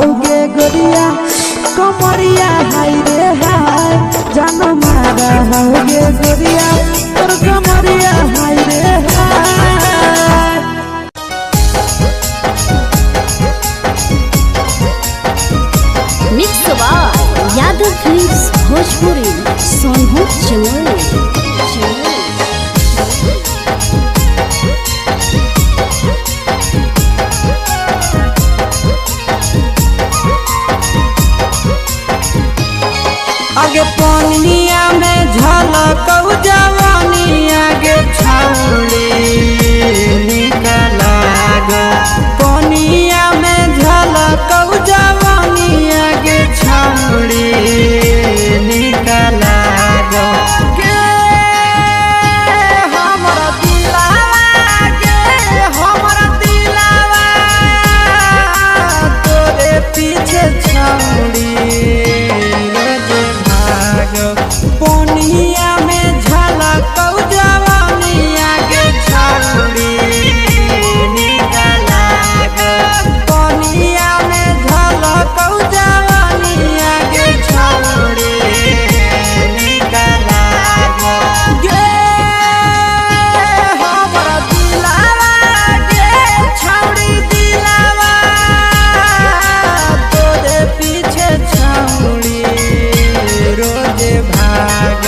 होगे गोरिया कमरिया हाय रे हाय जान मारा होगे गोरिया तोर कमरिया हाय रे हाय। Mix by Yadav films Bhojpuri Sonbhadra Chamoli. आगे पनिया में झलकौ जवानी आगे छौड़ी निकला गो पनिया में झलकौ जवानी आगे छौड़ी निकला गो के हमरा दिलावा के हमरा दिलावा तोरे पीछे छौड़ी पनिया में झलकौ जवानी आगे छौड़ी निकला गो पनिया में झलकौ जवानी आगे छौड़ी निकला गो गे हमरा दिलावा गे छौड़ी दिलावा तोरे पीछे छौड़ी रोज भाग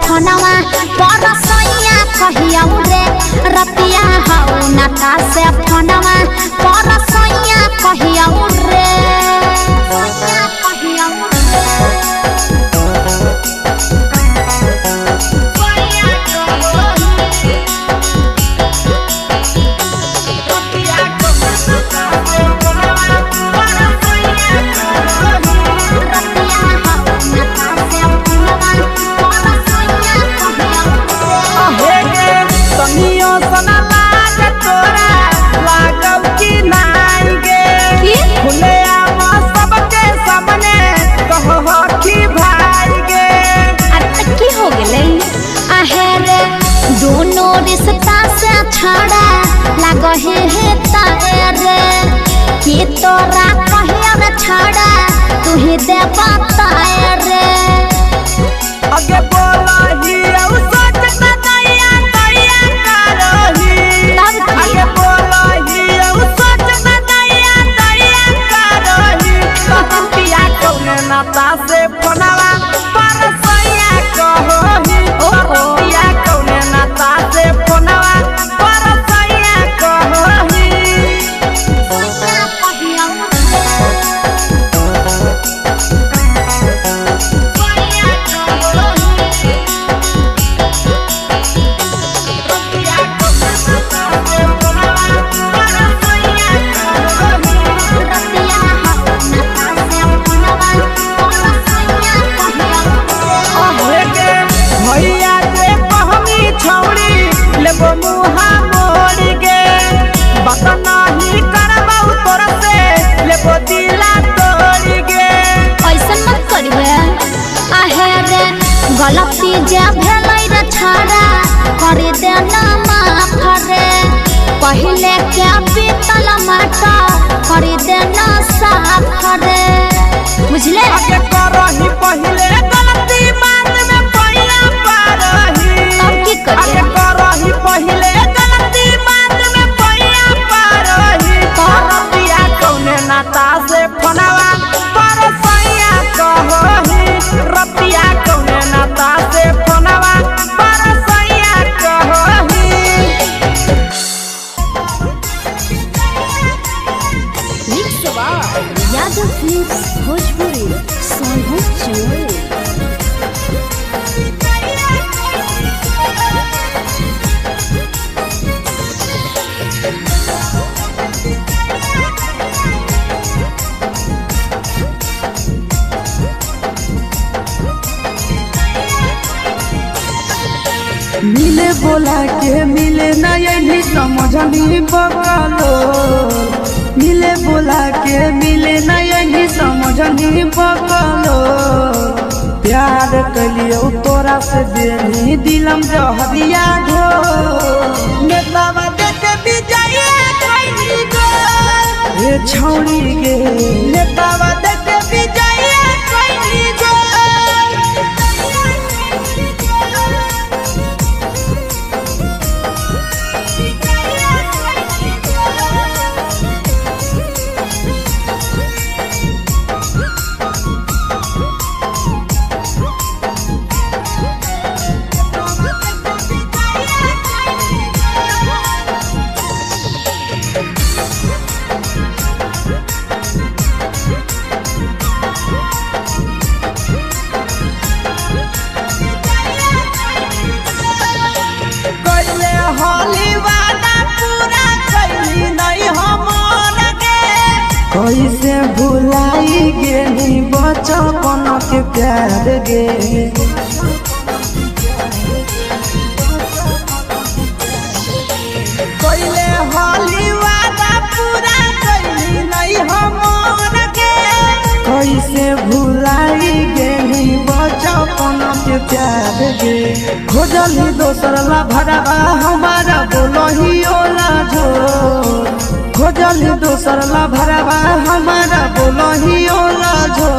फोनवा परसैया कहिया रे रतिया हौ नाता से फोनवा परसैया कहिया रे दोनों रिश्ता से छड़ा लगहे है तारे कि तोरा कहिया छड़ा तू ही दे बताए आगे बोलही औ सोच त दैया दैया करही आगे बोलही औ सोच त दैया दैया करही कहतिया कौने नाता से फोनवा परसैया कहही कहतिया कौने नाता से फोनवा परसैया कहही मुहा मोड़ गे बात नहीं करबौ तोरा से लेबो दिला तोड़ गे ऐसा मत करिबे आहे रे गलती जे भेलै रे छड़ा कर दे ना माफ रे पहिले के पीतल माटा कर दे ना साफ रे बुझले आगे करही पहिले गलती बाद में पहिला पारही तब की करिए आगे करही पहिले गलती बाद में पहिला पारही करतिया कौने नाता से फोनवा परसैया कहही रतिया कौने नाता से फोनवा परसैया कहही mix by Yadav films Bhojpuri Sonu Chandra मिले बोला के मिले ना यही समझनी बकलो मिले बोला के मिले ना यही समझनी बकलो प्यार कलियो तोरा से देनी दिलम जहरिया ढो नेतावा देके विजय कैली गो ए छौड़ी गे नेतावा देके विजय कैली गो कैसे भुलाई गेली बचपन के प्यार गे कैले हाली वादा पूरा कैली नहीं हमर गे कैसे भुलाई गेली बचपन के प्यार गे खोजली दोसर ला भरवा हमारा बोलही ओला झो खोजली दोसर ला भरवा हमारा बोलही ओला झो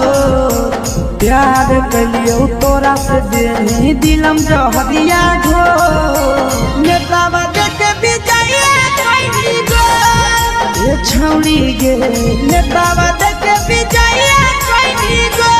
प्यार कलियो तोरा से देनी दिलम जहरिया ढो नेतावा देके विजय कैली गो ए छौड़ी गे नेतावा देके विजय कैली गो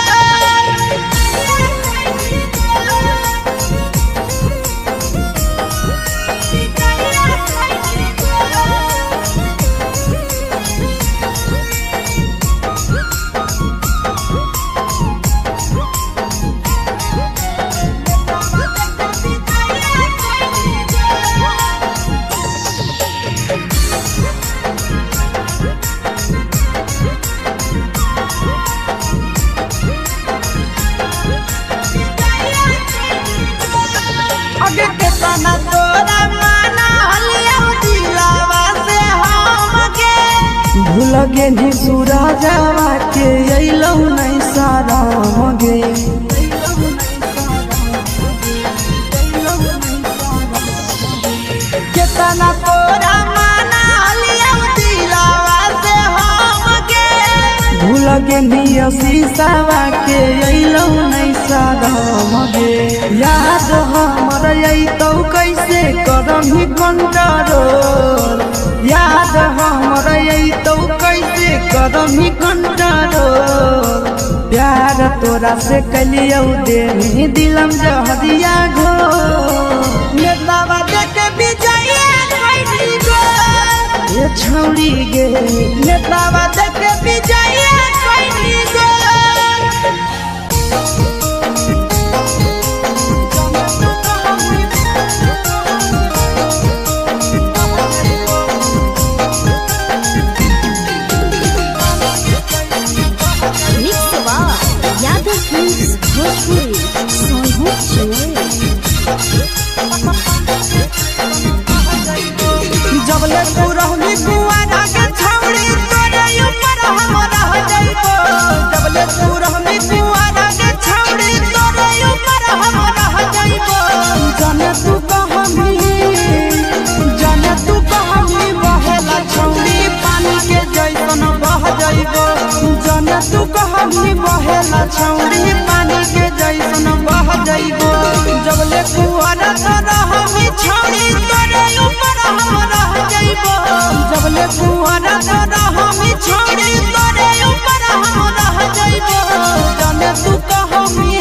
पेनी सूरजवा के अइलौ नहीं सारा मगे केतना तोरा माना लिया दिलावा से हमके भूल गे निया शीशावा के अइलौ नहीं सारा मगे याद हमर अइतौ कैसे करमही कंट्रोल याद हमर अइतौ कैसे करमही कंट्रोल प्यार तोरा से कलियौ देनी दिलम जहरिया घो नेतावा देख विजया खैनी गो ये छौरी गे नेतावा देख विजया खैनी गो जबले तू रहनी कुआरा के छौड़ी तोरे ऊपर हम रह जाइबो जबले तू रहनी कुआरा के छौड़ी तोरे ऊपर हम रह जाइबो जाने तू कहमी बहेला छौड़ी पानी के जैसन बह जाइबो जाने तू कहमी बहेला छौड़ी पानी के जैसन बह जाइबो जबले कुआरा तो रहमी छौड़ी तोरे ऊपर हम रह जाइबो जबले कुआरा तो रहमी छौड़ी तोरे ऊपर हम रह जाइबो जाने तू कहमी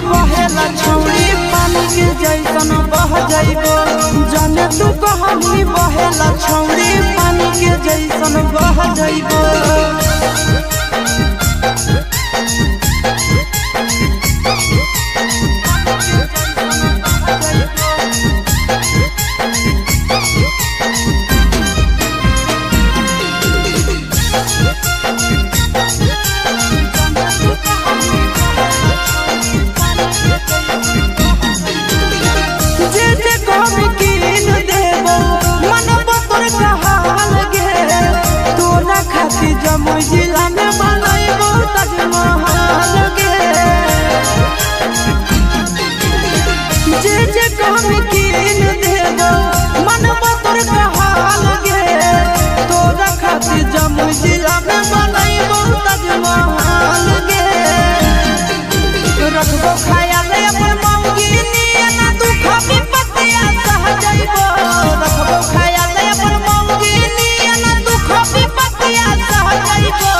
बहेला छौड़ी पानी के जैसन बह जाइबो जाने तू कहमी बहेला छौड़ी पानी के जैसन बह जाइबो जमुई जिला में बनैबो ताजमहल गे जे कहमी कीन देबो मनबो तोर कहल गे तोरा खातिर जमुई जिला में बनैबो ताजमहल गे रखबो ख्याल अपन मौगी नियना दुख विपत्तिया सह जाइबो रखबो ख्याल अपन मौगी नियना दुख विपत्तिया सह जाइबो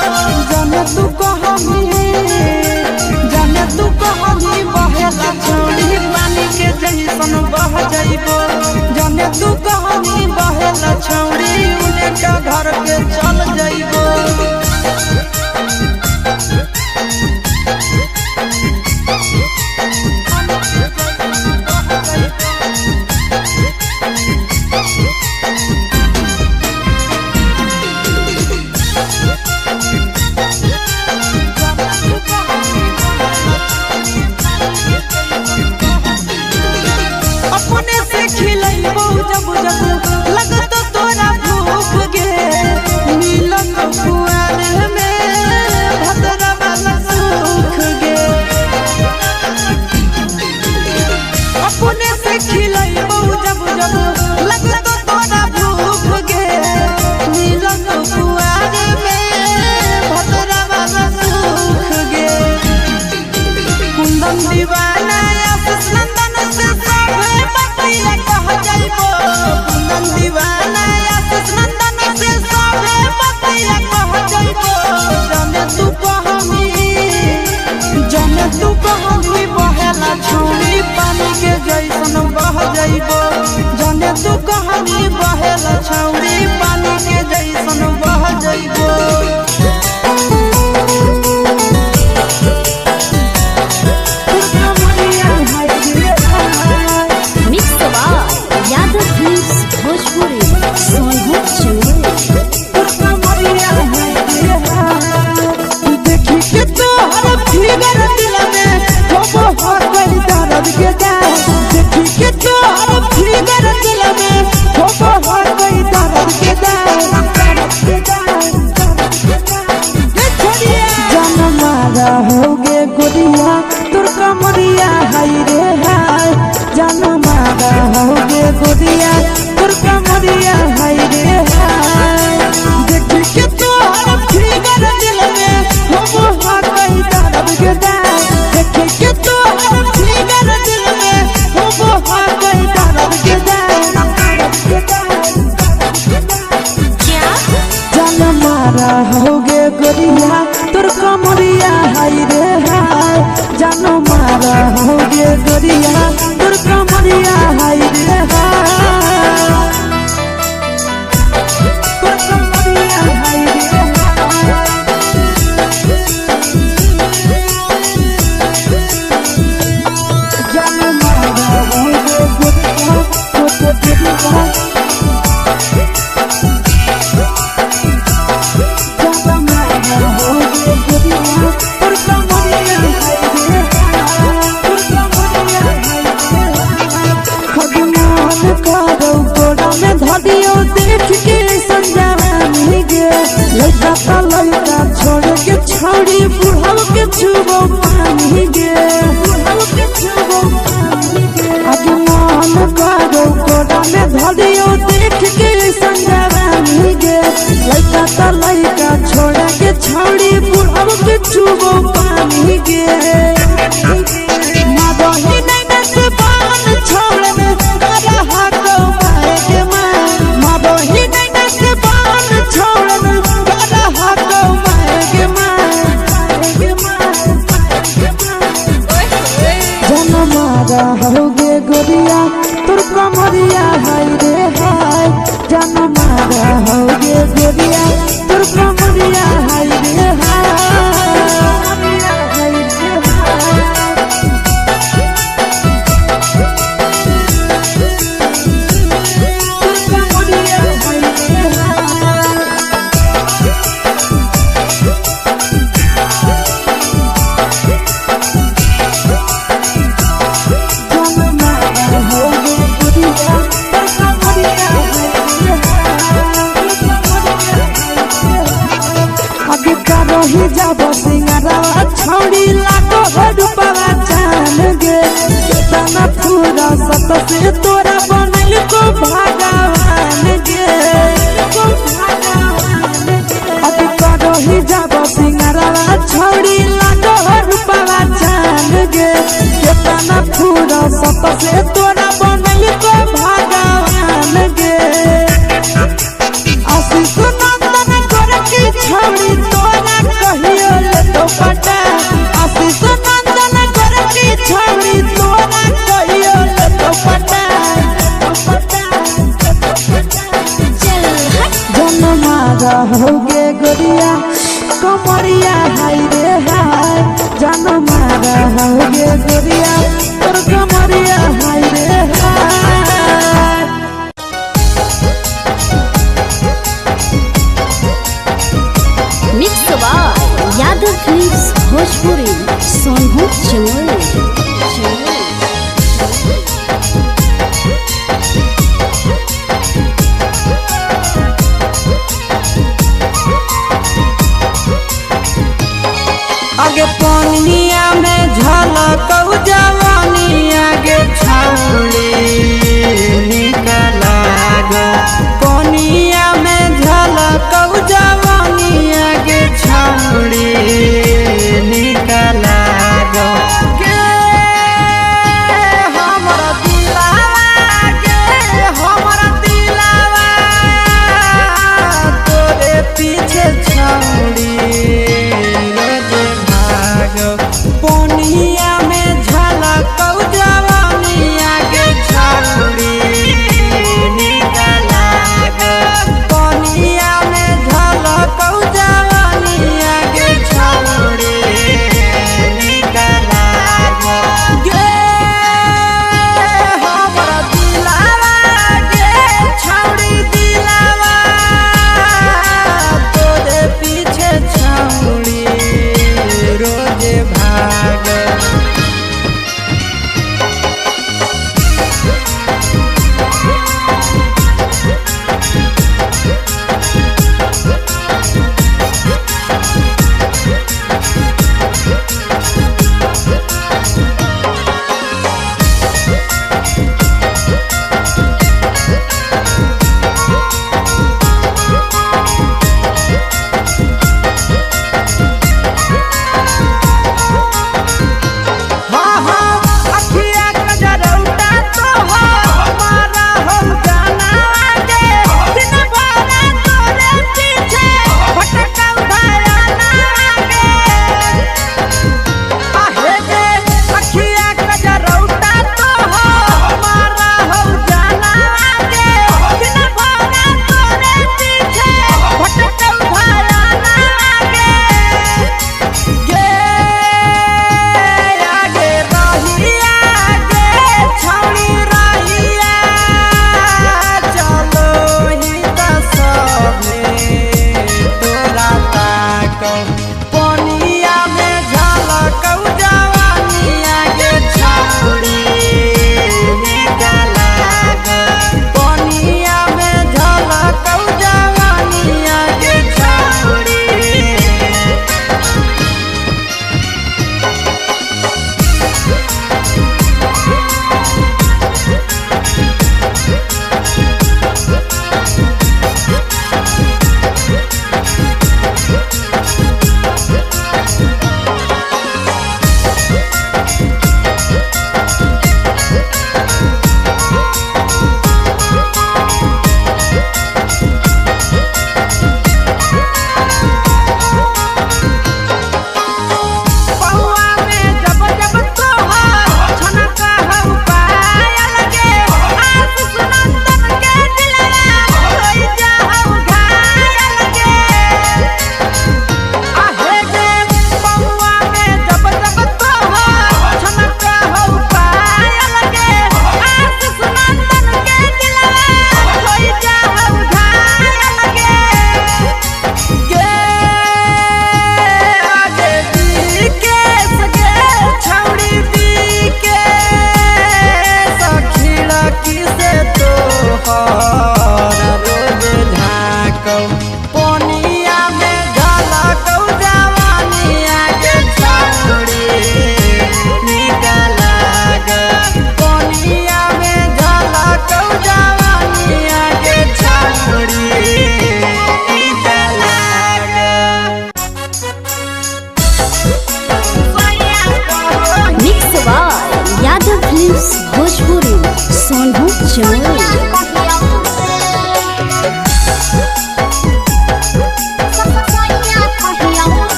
जाने तू कहमी बहेला छौड़ी पानी के जैसन बह जाइबो जाने तू कहमी बहेला छौड़ी उनका घर के चल जाइबो अपने से खिलैबो जब जब लगतो तोरा भूख गे मिलन कुआर में भद्रा वाला सुख गे अपने से खिलैबो जब जब लगतो तोरा भूख गे मिलन कुआर में भद्रा वाला सुख गे कुंदन दीवाना आशीष नंदन से सब बतिया कह जाइबो कुंदन दीवाना आशीष नंदन से सब बतिया कह जाइबो जाने तू कहमी बहेला छौड़ी पानी के जैसन बह जाइबो जाने तू कहमी बहेला छौड़ी पानी के जैसन बह जाइबो फिगर दिल में हो गई दर्द के दाग गोरिया तोर कमरिया हाय रे हाय जान मारा होगे गोरिया तोर कमरिया हाय रे हाय देख के तोहर फिगर दिल में हम हाथ दर्द के दाए देख के तोहर फिगर दिल में हम हाथ दर्द के दाए जान मारा होगे गोरिया तोर कमरिया हाय रे हाय जान मारा होगे गोरिया तोर कमरिया हाय रे हाय तोर कमरिया हाय रे हाय जान मारा होगे गोरिया तोर कमरिया देख के संजानी गे लड़का लड़का छोड़ के छौड़ी बुढ़ाव के छुबो पानी गे आगे मन करो कोड़ा में धरियो देख के संजानी गे लड़का लड़का छोड़ के छौड़ी बुढ़ाव के छुबो पानी गे मादही नहीं नस बान छोड़ में तेरा हाथ मारे के मादही नहीं नस बान छोड़ में तेरा हाथ मारे के जन मारा होगे गोरिया तोर कमरिया हाय रे हाय जन मारा होगे गोरिया तोर कमरिया हाय रे ही जब सिंगारवा छौड़ी लागो रूपवा जान गे कितना पूरा सत से तोरा बनल को भगवान गे अभी करो ही जब सिंगारवा छौड़ी लागो रूपवा जान गे कितना पूरा सत से तोरा बनल को भगवान गे आशीष नंदन कर की छौड़ी तोरा कहियो ले तो पटा आशीष नंदन कर की छौड़ी तोरा कहियो ले तो पटा जन मारा होगे गोरिया कमरिया हाय रे हाय जन मारा होगे गोरिया तोर कमरिया हाय रे हाय mix by Yadav films Bhojpuri Sonbhadra Chamoli आगे पानिया में झलकौ जवानी आगे छौड़ी निकला गो पानिया में झलकौ जवानी आगे छौड़ी निकला गो के हमरा दिलावा तोरे पीछे छौड़ी पोनिया में झलकौ जवानी आगे छौड़ी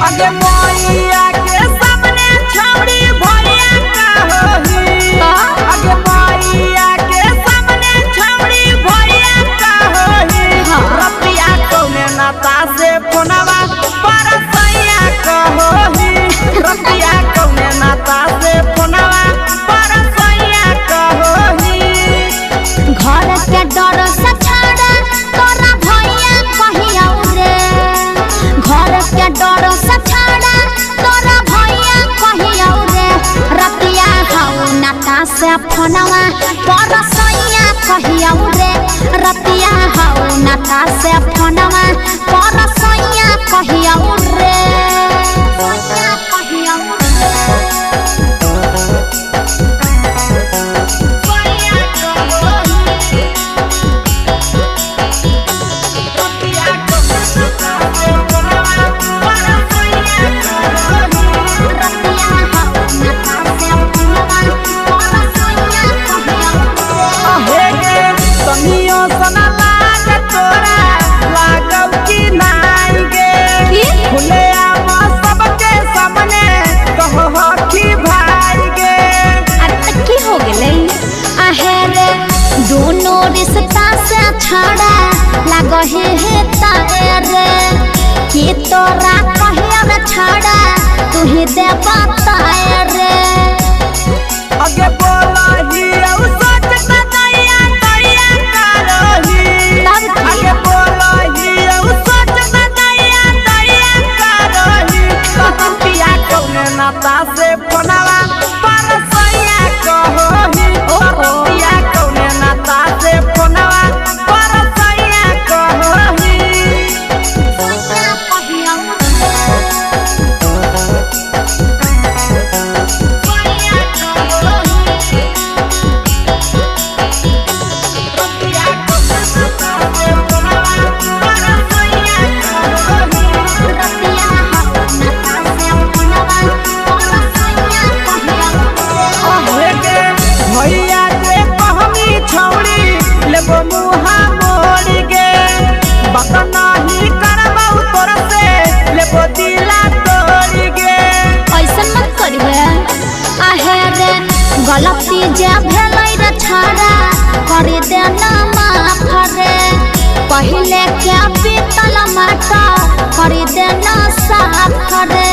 आगे मैया के सामने छौड़ी भैया का होही आगे मैया के सामने छौड़ी भैया का होही रतिया कौने नाता से फोनवा पर सैया का होही रतिया कौने नाता से फोनवा पर सैया का होही घर के डर से छाड़ा तोरा भैया कहिया रे घर के डर से छाड़ा तोरा भैया कहिया रे रतिया हाउ नाता से फोनवा पर सैया कहिया रे रतिया हाउ नाता से फोनवा पर सैया कहिया रे सैया कहिया दोनों रिश्ता से छाड़ा लगहे है तारे कि तोरा कहिया छाड़ा तू ही दे बताए आगे बोलही औ सोच त दैया दैया करही आगे बोलही औ सोच त दैया दैया करही रतिया कौने नाता से फोनवा पर सैया कहही रतिया कौने नाता से फोनवा पर सैया कहही भैया जे कहमी छौड़ी लेबो मुहा मोड़ गे बात नहीं करबौ तोर से लेबो दिला तोड़ गे ऐसा मत करिए आहे रे गलती जे भेलै रे छाड़ा करि देना माफ रे पहले के पीतल माटा करि देना साफ रे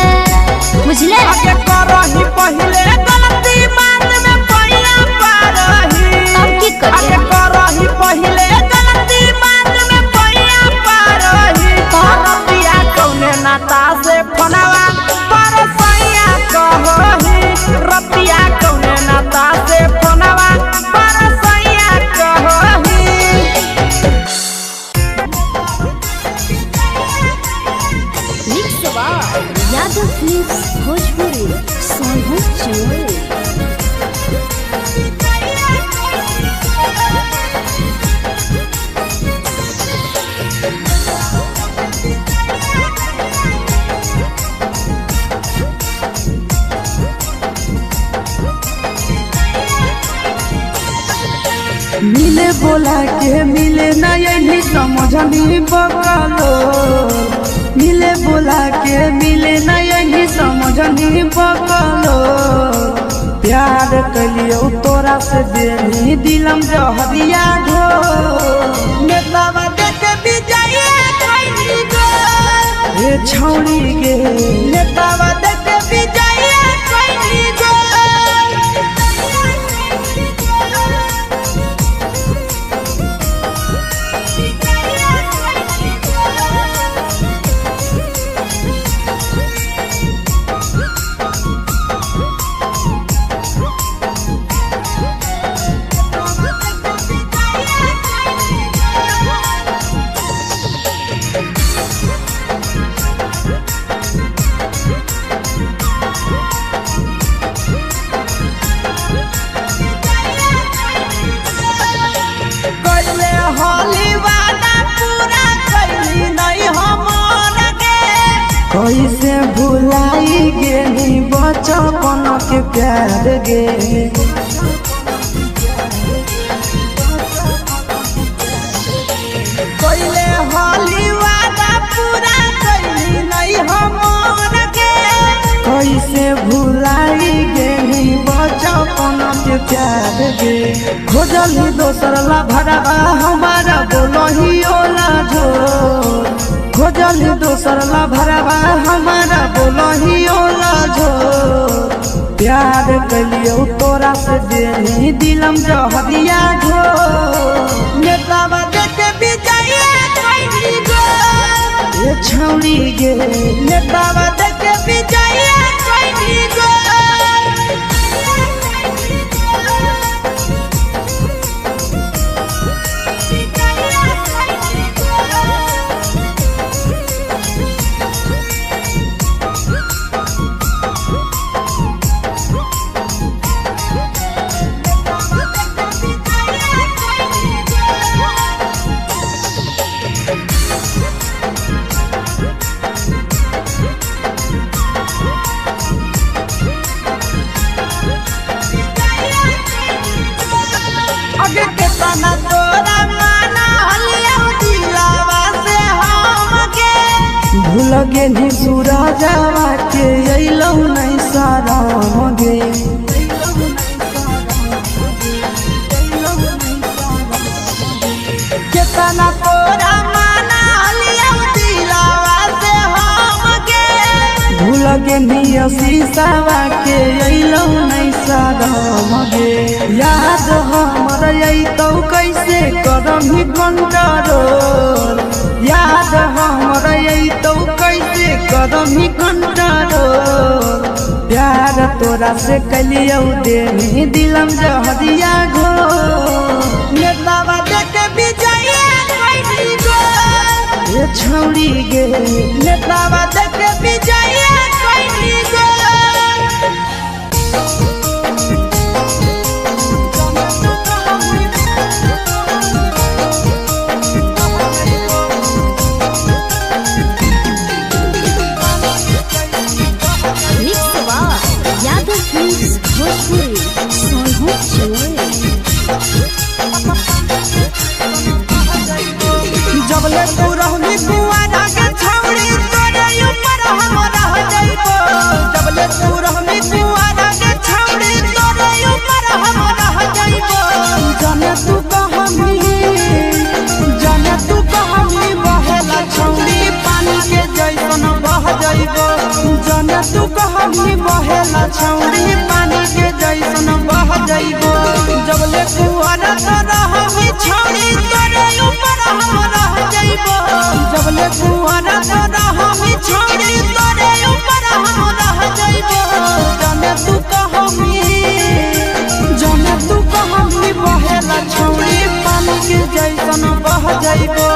बुझले आगे करही पहले गलती बात में पैया पारही अब की करिए आगे करही पहले गलती बात में पैया पारही रतिया कौने नाता से फोनवा पर सैया कहही रतिया कौने नाता से फोनवा पर सैया कहही मिक्स बार यादव फिल्म्स भोजपुरी सोनू चोरी मिले बोला के मिले नहीं समझनी बकलो मिले बोला के मिले नहीं समझनी बकलो प्यार कलियो तोरा से देनी दिलम जहरिया ढो नेतावा देख विजय खैनी गो हे छौड़ी गे नेतावा देख विजय खैनी गो कैसे भुलाई गेनी बचपन के प्यार गे पहले हाली वादा पूरा कैली नहीं हमार भुलाई गेली बचपन के प्यार गे खोजली दोसर ला भरवा हमारा बोलही ओला झोर खोजली दोसर ला भरवा हमारा बोलही ओला झोर प्यार कलियो तोरा से देनी दिलम जहरिया झोर नेतावा देखे बिजाइए कोई गो ये छौरी गे नेतावा देखे बिजाइए कोई गो आगे के तना तोरा माना हलिया दिलावा से हमके भूल गे नी सूरजवा के अइलौ नहीं साराम गे के तना तोरा माना हलिया दिलावा से हमके भूल गे नी शीशावा के अइलौ नहीं साराम गे याद हमर तो कैसे करमी कंट्रोल याद हमर तो कैसे करमी कंट्रोल प्यार तोरा से कलियो देनी दिलम जहरिया घो नेतावा देखे बिजाइए कोई गो ये छौरी गे नेतावा देखे बिजाइए कोई गो जबले तू रहनी कुआरा के छौरी तोरे ऊपर हम रह जाइबो जबले तू रहनी कुआरा के छौरी तोरे ऊपर हम रह जाइबो जाने तू कहमी बहेला छौरी पानी के जैसन बह जाइबो जाने तू कहमी बहेला छौरी पानी के जैसन बह जाइबो जबले कुआरा रहमी छौरी तोरे ऊपर हम रह जाइबो जबले कुआरा रहमी छौरी तोरे ऊपर हम रह जाइबो जाने तू कहमी बहेला छौरी पानी के जैसन बह जाइबो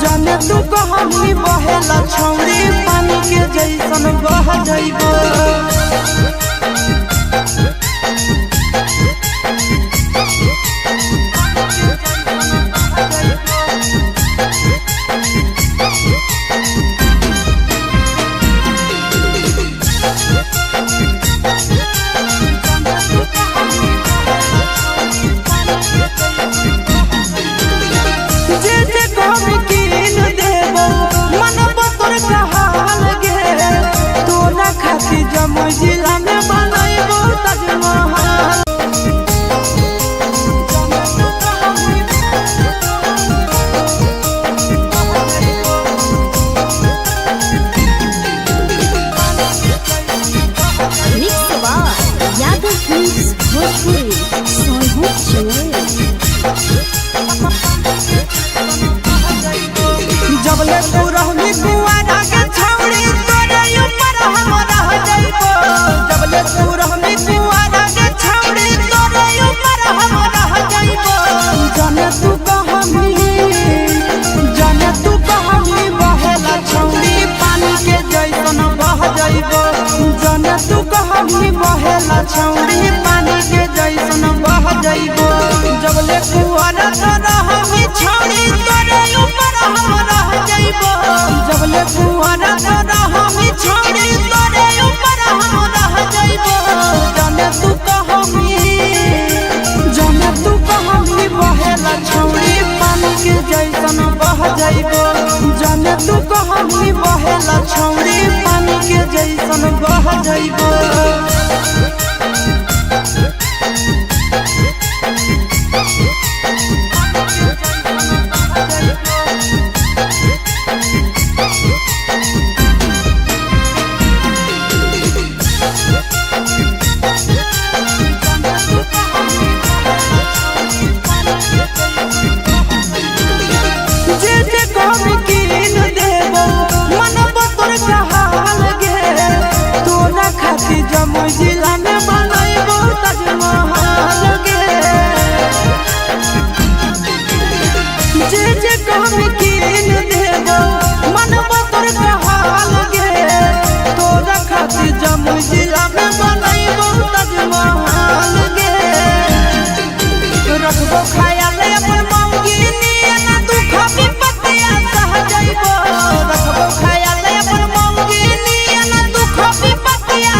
जाने तू कहमी बहेला छौरी पानी के जैसन बह जाइबो जिला में बनैबो ताजमहल यादव फिल्म्स भोजपुरी सोनू जबले तू रहनी कुआरा के छौरी तोरे ऊपर हम रह जाइबो जबले तू रहनी कुआरा के छौरी तोरे ऊपर हम रह जाइबो जाने तू कहमी बहेला छौरी पानी के जैसन बह जाइबो जाने तू कहमी बहेला छौरी पानी के जैसन बह जाइबो जबले कुआरा रहमी छौरी तोरे ऊपर हम रह जाइबो जबले कुआरा रहमी छौरी तोरे ऊपर हम रह जाइबो जाने तू कहमी बहेला छौरी पानी के जैसन बह जाइबो जाने तू कहनी बहेला छौड़ी पानी के जैसन बह जइबो जमुई जिला में बनैबो ताजमहल गे जे कहबी कीन देबो मनबो तोर कहल गे तोरा खातिर जमुई जिला में बनैबो ताजमहल गे रखबो खायल अपन मौगी नियना तू खबी पतिया सह जइबो रखबो खायल अपन मौगी नियना तू खबी पतिया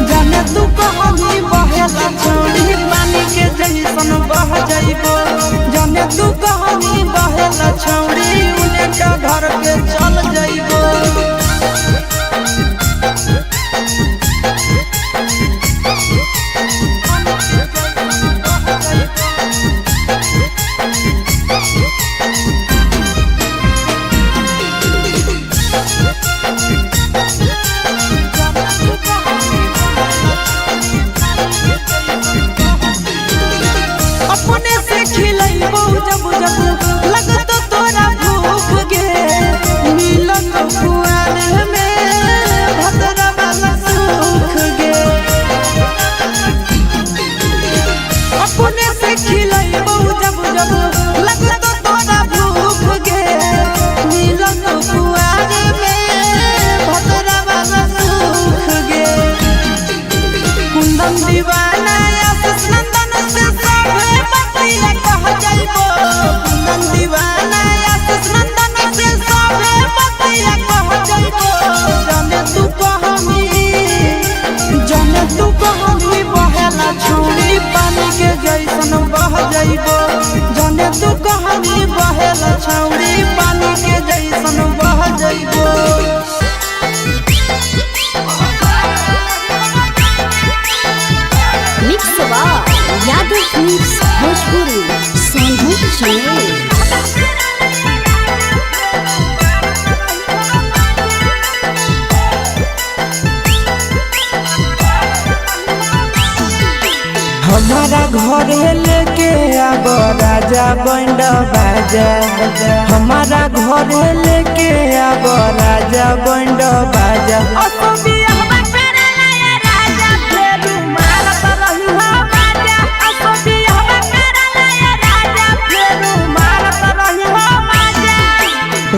जाने तू कहनी बहेला छौड़ी पानी के जैसन बह जइबो जाने तू कहनी बहेला छौड़ी उन्हें का घर के चल जइबो अपने से खिलैबो जब जब लगतो तोरा भूख गे मिलन कुआर में भद्रा वाला सुख गे अपने से खिलैबो जब जब लगतो तोरा भूख गे मिलन कुआर में भद्रा वाला सुख गे कुंदन दीवाना आशीष नंदन से कुंदन दीवाना आशीष नंदन से सबे बतिया कह जइबो जाने तू कहनी बहेला छौड़ी पानी के जैसन बह जइबो जाने तू कहनी बहेला छौड़ी पानी के जैसन बह जइबो मिक्स बा यादव मिक्स भोजपुरी संगीत चैनल हमारा घरे लेके आब राजा बंड बाजा हमारा घरे लेके आब राजा बंड बाजा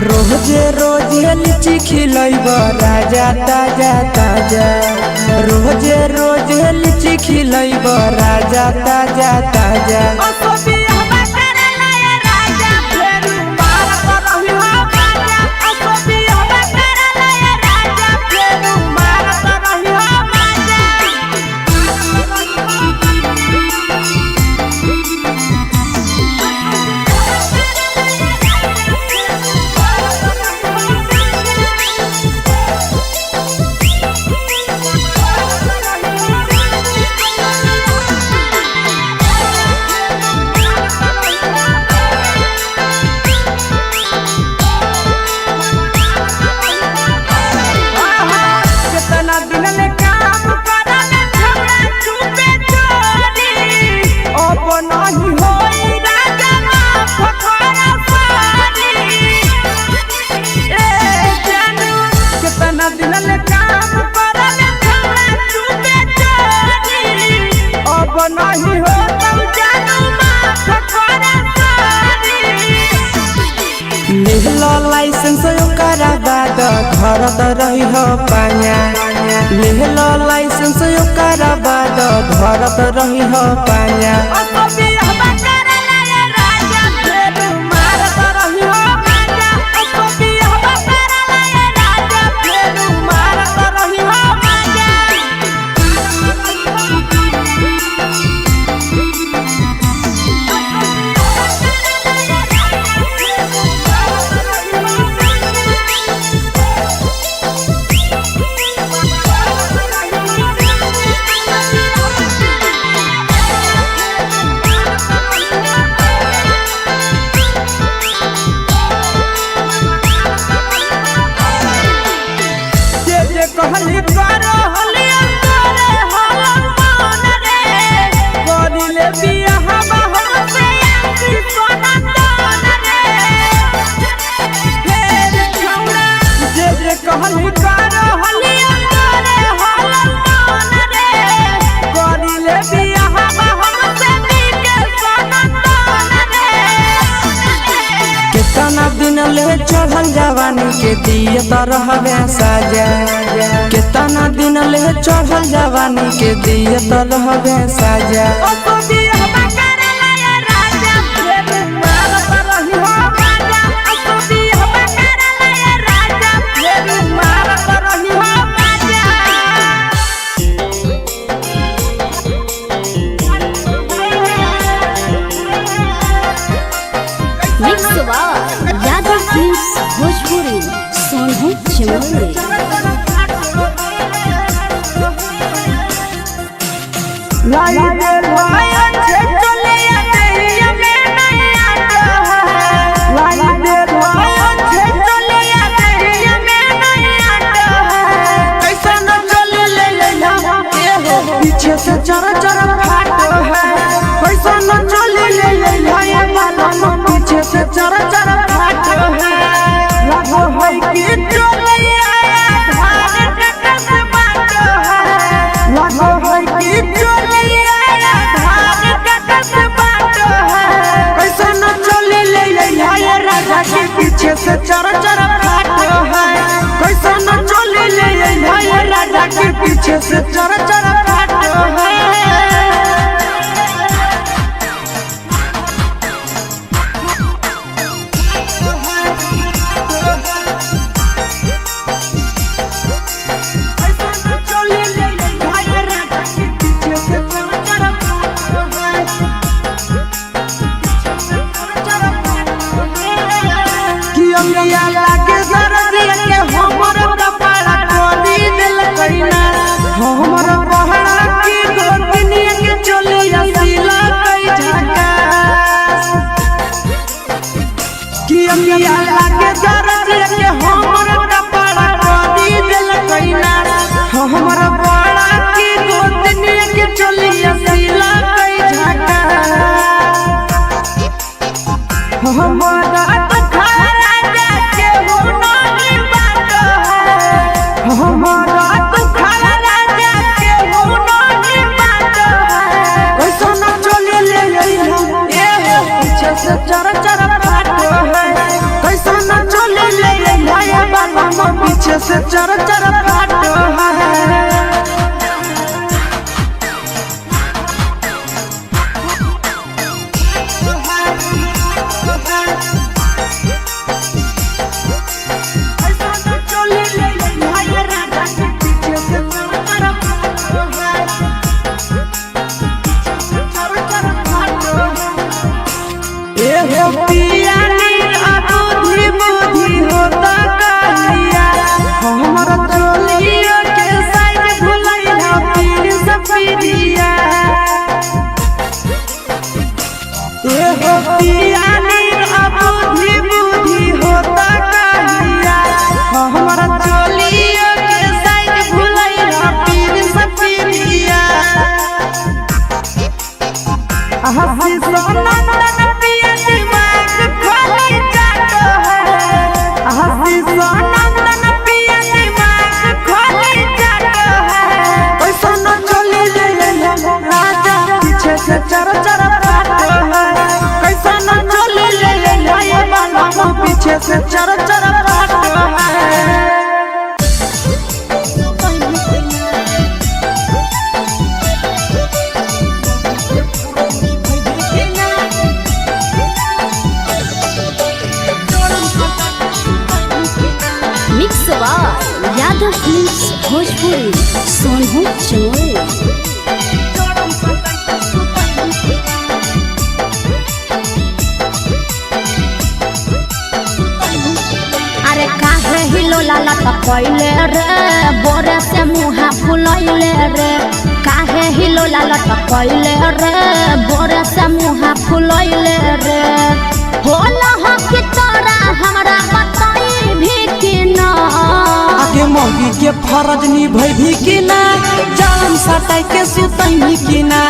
रोजे रोजे लीची खिलैब राजा ताजा ताजा रोजे रोजे लीची खिलैब राजा ताजा ताजा लाइसेंस ओकरा बाद घर त रही हो पाया लेहलो लाइसेंस ओकरा बाद घर त रही हो पाया कहली करो हलिया करे हलम मन रे करिले बियाह हम से आसी सोना तन रे फेर छौड़ा जे कहली करो हलिया करे हलम मन रे करिले बियाह हम से नीके सोना तन रे कितना दिन ले चढ़ल जवानी के दिए तो रहबे साजा कितना दिन ले चढ़ल जवानी के दिए तो रहबे साजा यादव फिल्म्स भोजपुरी सोनू चमोली लाई दे भाया छे चलिया देहिया में नहीं आता है लाई दे भाया छे चलिया देहिया में नहीं आता है कैसा न चले ले लेला ए हो पीछे से चरा चरा फाटो है कैसा न चले ले लेला ये बालों पीछे से चरा चरा फाटो है लागो है कि चलिया धान ककस बाटो है लागो है कि पीछे से चरा चरा फाटो है कैसा न चले ले भाई राजा के पीछे से चरा चरा फाटो है लागे जरदिया के हमर कपड़ा खोली दिल कइना हमर बहरा की गोतनिया के चलिया सिला कई झका कि अमिया लागे जरदिया के हमर कपड़ा खोली दिल कइना हमर बहरा की गोतनिया के चलिया सिला कई झका हमारा हमारा तो खाला राजा के हो नहीं बात कैसा न चले ले ए पीछे से चरा चरा फाटो है कैसा न चले ले बाबा पीछे से चरा चरा फाटो है पिया बुद्धि बुद्धि होता कहिया हमारा चोलिया के साइड भुलैया पीर सफिरिया एहो पिया बुद्धि बुद्धि होता कहिया हमारा चोलिया के साइड भुलैया पीर सफिरिया हंसी सोना चरा चरा फाटो है कैसा न चले ले बाबा पीछे से चरा चरा फाटो है मिक्स यादव फिल्म्स भोजपुरी सोनू चमोली लाला तो पहले रे बोरे से मुहा फुलैले रे काहे हिलो लाला तो पहले रे बोरे से मुहा फुलैले रे होला हो कि तोरा हमरा बताई भी कि ना मौगी के फरज निभैभी कि ना जान सटाई के सुतैनी कि ना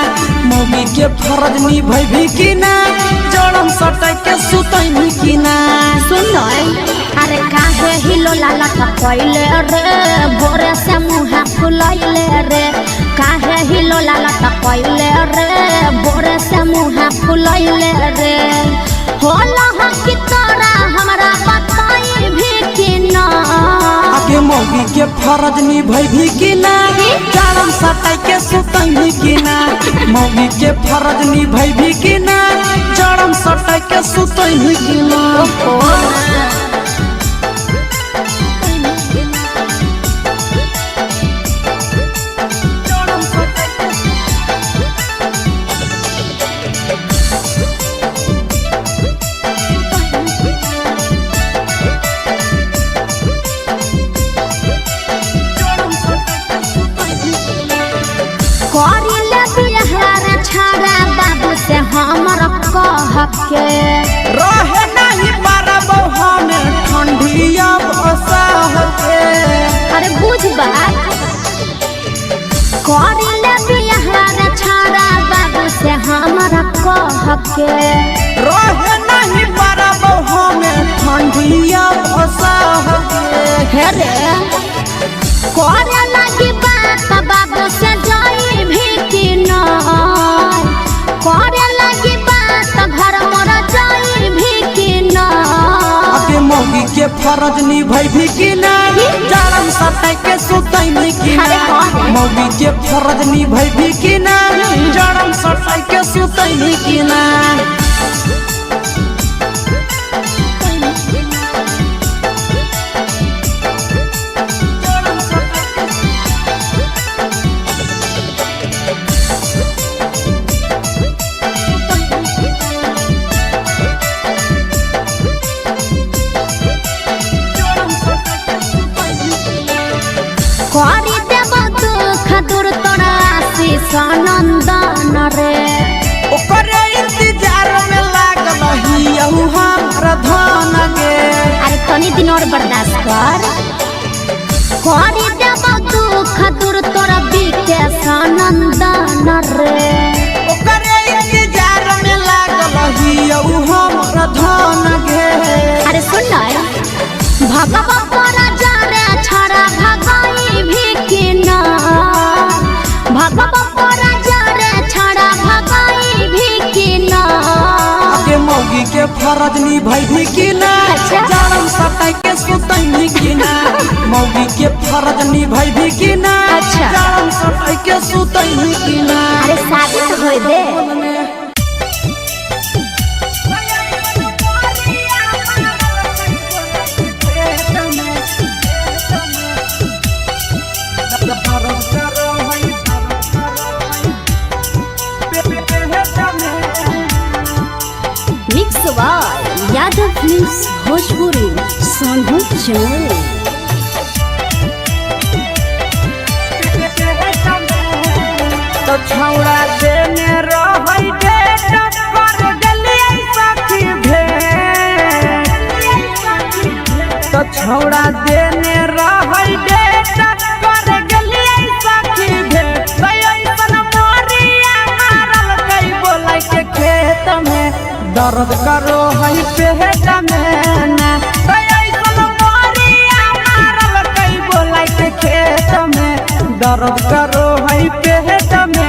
मौगी के फरज निभैभी कि ना जड़म सटाई के सुतैनी कि ना सुन अरे काहे हिलो लाला पहिले रे भोरे से मुँह फुलैले रे काहे हिलो लाला पहिले रे भोरे से मुँह फुलैले रे होला हकी तोरा हमरा बताई भी कि ना आगे मौगी के फरज निभैभी कि ना जड़म सटाई के सुतैनी कि ना मौगी के फरज निभैभी कि ना जड़म सटाई के सुतैनी कि ना हमर कह के रहे नहीं पारबो हमें ठंडिया बसह के अरे बुझ बात करिले बियाह छाड़ा बाबू से हमर कह के रहे नहीं पारबो हमें ठंडिया बसह के हे रे करे लगी बात बाबू से जाई भी कि ना करे लगी बात घर मोरा जाई भी कि ना आगे मौगी के फरज निभैभी कि ना जड़म सटाई के सुतैनी कि ना मौगी के फरज निभैभी कि ना जड़म सटाई के सुतैनी कि ना करी देव दुख दूर तोरा आशीष नंदन रे ओकरे इंतजार में लागल हियहु हमरा धन गे अरे तनी दिन और बर्दाश्त कर करी देव दुख दूर तोरा विकेश नंदन रे ओकरे इंतजार में लागल हियहु हमरा धन गे अरे सुन भगवा तोरा जाने छड़ा भगाई भी कि ना भगवा तोरा जाने छड़ा भगाई भी कि ना आगे मौगी के फरज निभैभी कि ना जड़म सटाई के सुतैनी कि ना मौगी के फरज निभैभी कि ना जड़म सटाई के सुतैनी कि ना अरे शादी तो होई दे यादव फिल्म्स भोजपुरी सोनू चोर तो छौड़ा देने रहै डेट कर गेलियै सखी भेट तो छौड़ा देने रहै डेट कर गेलियै सखी भेट ऐसन मोरिया मारल कई बोलै के खेत में दर्द करो है पेट में ना ऐसन मोरिया मारल कई बोलै के खेत में दर्द करो है पेट में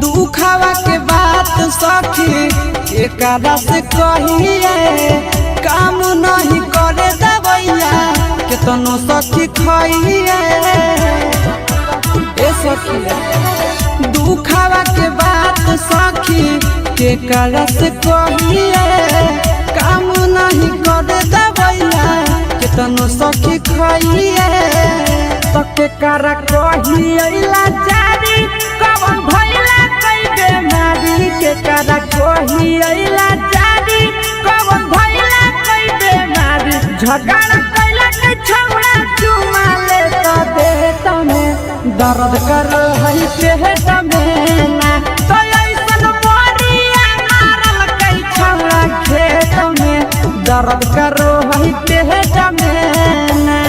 दुखावा के बात सखी एकरा से कहिए काम नहीं करे दवैया केतनो सखी खाइए ए सखी दुखावा के बात सखी एकरा से कहिए काम नहीं करा कही अइला चारी कवन भइला कई बेमारी के करा कही अइला चारी कवन भइला कई बेमारी झगड़ा कैला के छौड़ा चुमा ले त देत में दर्द कर हई पेट में ना तो ऐसन मोरिया मारल कई छौड़ा खेत में दर्द कर हई पेट में ना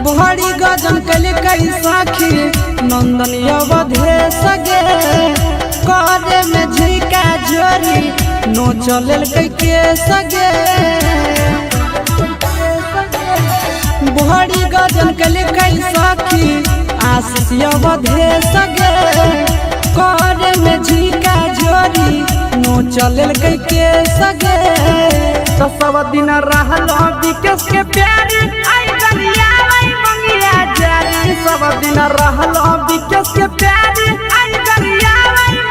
बहरी गजन कल कई साखी नंदन अवधे सगे करे में झिका जोरी नो चल के सगे बहरी गजन कल कई साखी आशीष अवधे सगे करे में झिका जोरी नो चल के सगे तो सब दिन रहल विकेश के प्यारी आई गरिया मंगिया जारी सब दिन रहल विकेश के प्यारी आई गरिया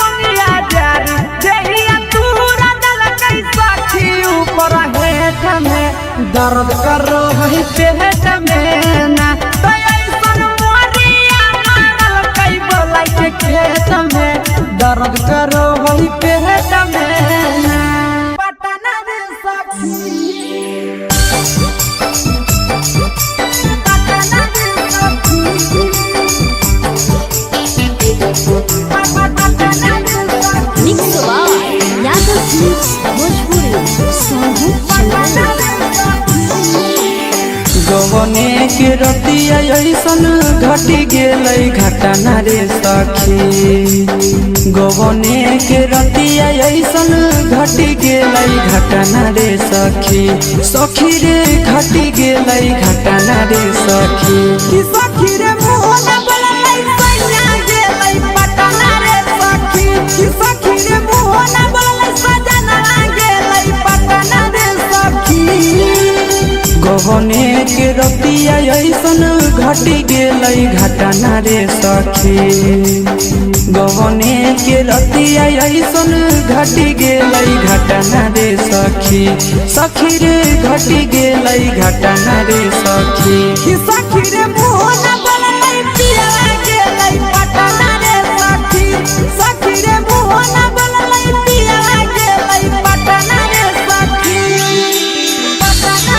मंगिया जारी देहिया तूरा दल कई साखी ऊपर हेठ में दर्द कर हई पेट में ना तो ऐसन मोरिया मारल कई बोलाई के खेत में दर्द कर हई पेट में ना पटना रे साखी गवने के रतिया ऐसन घटी गेलै घटना रे सखी गवने के रतिया ऐसन घटी गेलै घटना रे सखी सखी रे घटी गेलै घटना रे सखी कि सखी रे मोहना बोलै सैया गेलै पटना रे सखी कि सखी रे मोहना बोलै सजना गेलै पटना रे सखी गवने के रतिया ऐसन घटी गेलै घटना रे सखी गवने के रतिया ऐसन घटी गेलै घटना रे सखी सखी रे घटी गेलै घटना रे सखी कि सखी रे मोहना बोलै पिया गेलै पटना रे सखी सखी रे मोहना बोलै पिया गेलै पटना रे सखी पटना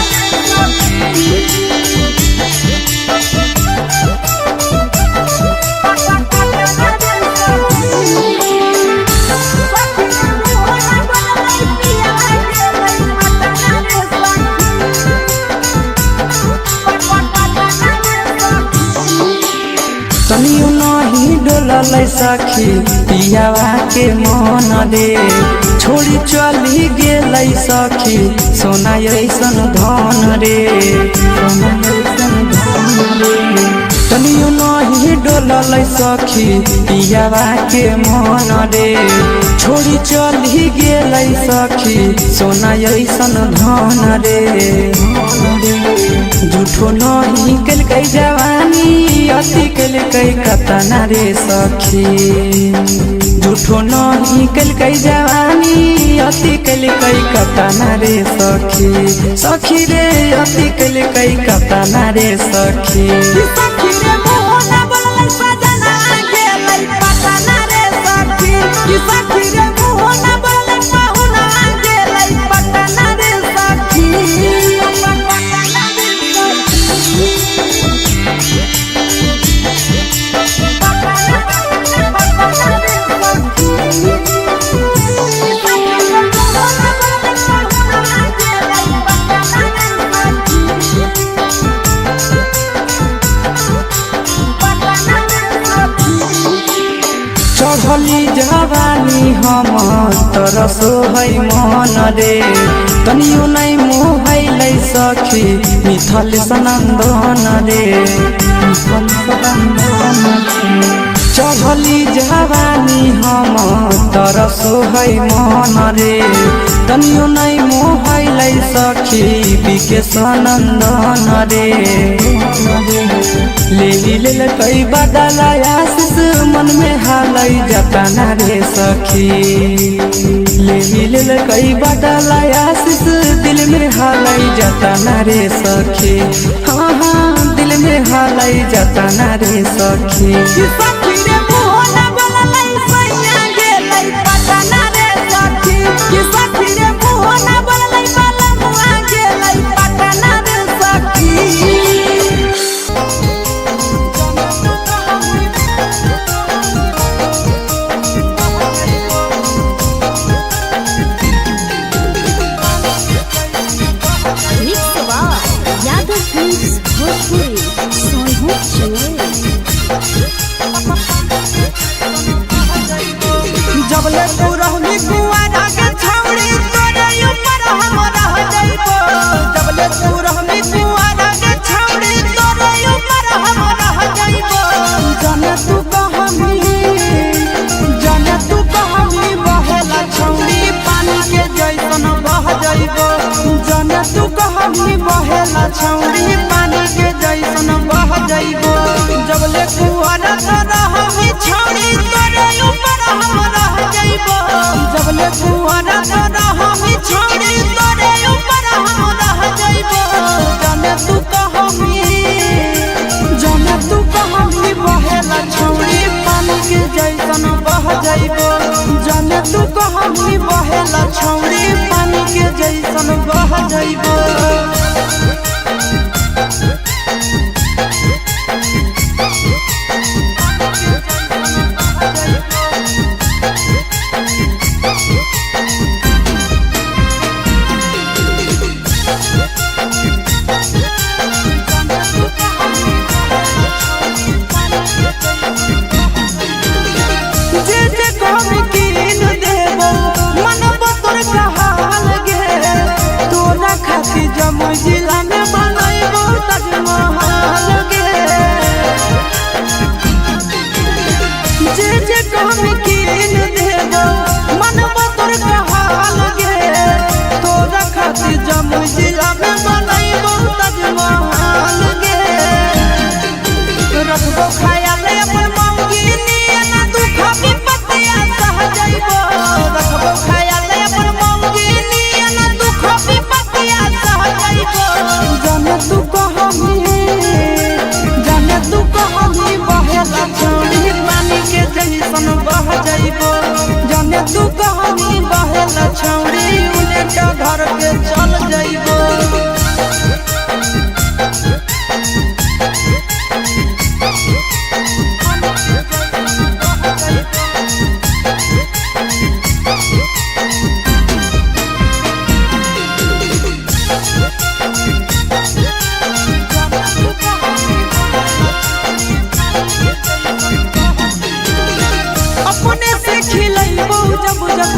तनियो नहीं डोलल सखी पियावा के मन रे छोड़ी चली गेलै सखी सोना ऐसन धन रे सोना ऐसन धन रे तनियो नहीं डोलल सखी पियावा के मन रे छोड़ी चली गेलै सखी सोना ऐसन धन रे झूठो नहीं कलकै जवानी अति कलकै कतना रे सखी झूठो नहीं कलकै जवानी अति कलकै कतना रे सखी सखी रे अति कलकै कतना रे सखी सखी रे मोहना बोलै सजना गेलै पटना रे सखी सखी रे मोहना बोलै पाहुना गेलै पटना रे सखी हम तरस है मन रे तनियो नहीं मोहलै सखी मिथल सनंदन रे चढ़ली जवानी हम तरस है मन रे तनियो नहीं मोहलै सखी बिके सनंदन रे ले कई बदला आशीष मन में हालै जतना रे सखी ले कई बदला आशीष दिल में हालै जतना रे सखी हाँ हाँ दिल में हालै जतना रे सखी जबले तू रहनी कुआरा के छौड़ी तोरे ऊपर हम रह जाइबो जबले तू रहनी कुआरा के छौड़ी तोरे ऊपर हम रह जाइबो जाने तू कहमी बहेला छौड़ी पानी के जैसन बह जाइबो जाने तू कहमी बहेला छौड़ी पानी के जैसन बह जाइबो जबले कुआरा के रहनी छौड़ी तोरे ऊपर हम रह जाइबो जबले कुआरा के रहनी छौड़ी तोरे ऊपर हम रह जाइबो जाने तू कहमी बहेला छौड़ी पानी के जैसन बह जाइबो जाने तू कहमी बहेला छौड़ी पानी के जैसन बह जाइबो जमुई जिला में बनैबो ताजमहल गे जे कहमी कीन देबो मनबो तोर कहल गे तोरा खातिर जमुई जिला में बनैबो ताजमहल गे रखबो ख्याल अपन मौगी नियना दुख विपत्तिया सह जाइबो रखबो ख्याल अपन मौगी नियना दुख विपत्तिया सह जाइबो जाने तू कहमी बहेला छौड़ी पानी के जैसन बह जाइबो जाने तू कहमी बहेला छौड़ी उलेटा घर के चल जाइबो अपने से खिलैबो जब जब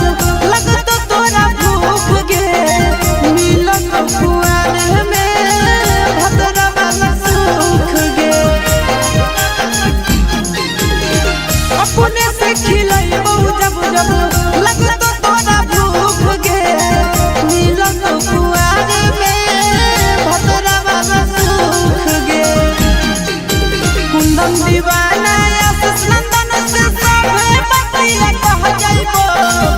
लगतो तोरा भूख गे मिलन कुआर में भद्रा वाला सुख गे अपने से खिलैबो जब जब लगतो तोरा भूख गे मिलन कुआर में भद्रा वाला सुख गे कुंदन दीवाना आशीष नंदन से सभे बतिया कह जाइबो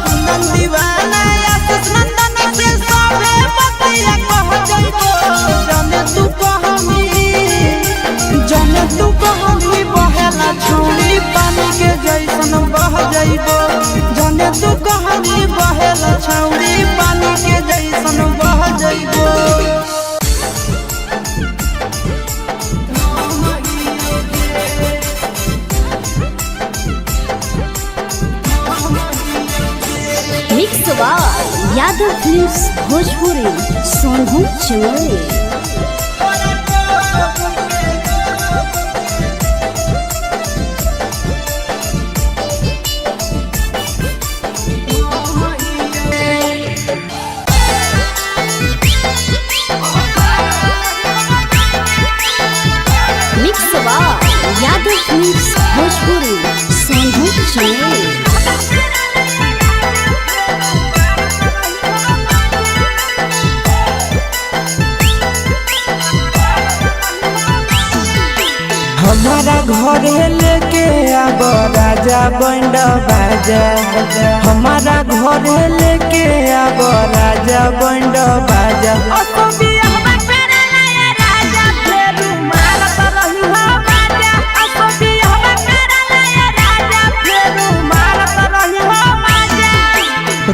कुंदन दीवाना आशीष नंदन से सभे बतिया कह जाइबो जाने तू कहमी बहेला छौड़ी पानी के जैसन बह जाइबो जाने तू कहमी बहेला छौड़ी पानी के जैसन बह जाइबो मिक्स यादव फिल्म्स भोजपुरी सोनभद्र चमोली। घरे लेके आब राजा बैंड बाजा हमारा घरे लेके आब राजा बैंड बाजा